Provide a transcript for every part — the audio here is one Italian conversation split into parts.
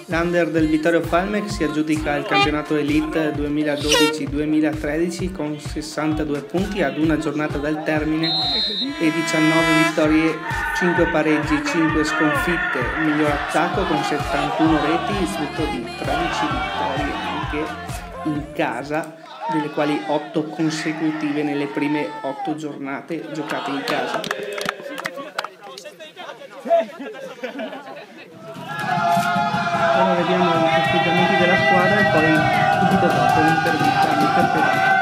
L'Under del Vittorio Falmec si aggiudica il campionato Elite 2012-2013 con 62 punti ad una giornata dal termine e 19 vittorie, 5 pareggi, 5 sconfitte, miglior attacco con 71 reti, frutto di 13 vittorie anche in casa, delle quali 8 consecutive nelle prime 8 giornate giocate in casa. Ora vediamo i festeggiamenti della squadra e poi subito dopo l'intervista a Mister Fedato.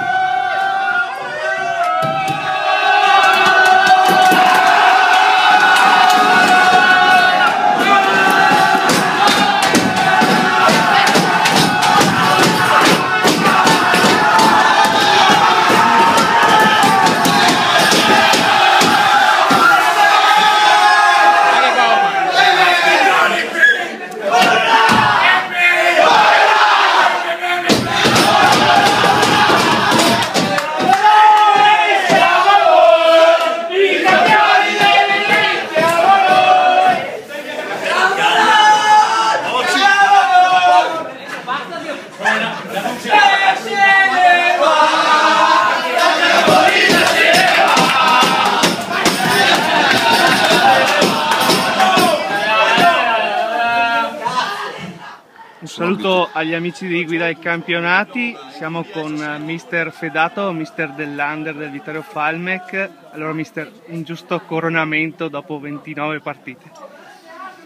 Un saluto agli amici di Guida ai Campionati, siamo con Mister Fedato, Mister dell'Under del Vittorio Falmec. Allora Mister, un giusto coronamento dopo 29 partite.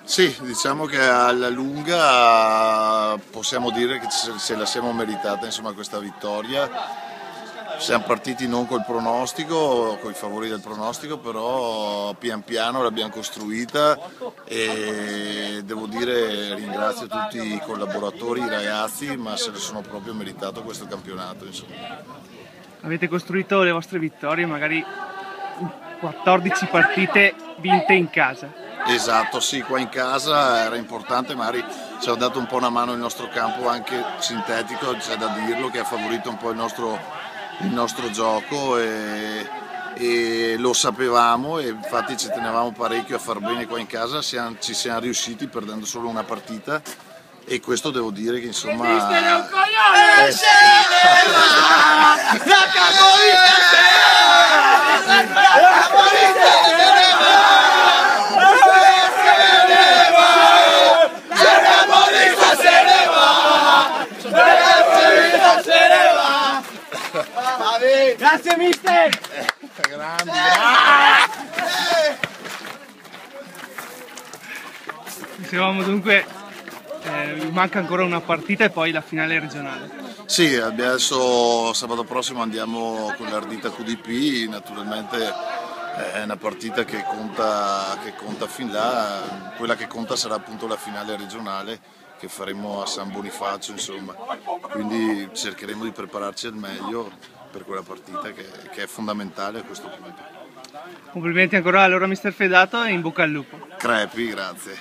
Sì, diciamo che alla lunga possiamo dire che ce la siamo meritata, insomma, questa vittoria. Siamo partiti non col pronostico, con i favori del pronostico, però pian piano l'abbiamo costruita e devo dire ringrazio tutti i collaboratori, i ragazzi, ma se ne sono proprio meritato questo campionato, insomma. Avete costruito le vostre vittorie magari in 14 partite vinte in casa. Esatto, sì, qua in casa era importante, magari ci ha dato un po' una mano il nostro campo anche sintetico, c'è da dirlo, che ha favorito un po' il nostro gioco e lo sapevamo e infatti ci tenevamo parecchio a far bene qua in casa, ci siamo riusciti perdendo solo una partita e questo devo dire che insomma... Grazie mister! Grandi, Dicevamo dunque, manca ancora una partita e poi la finale regionale. Sì, adesso sabato prossimo andiamo con l'Ardita QDP, naturalmente è una partita che conta fin là, quella che conta sarà appunto la finale regionale che faremo a San Bonifacio, insomma, quindi cercheremo di prepararci al meglio per quella partita che è fondamentale a questo punto. Complimenti ancora allora Mister Fedato e in bocca al lupo. Crepi, grazie.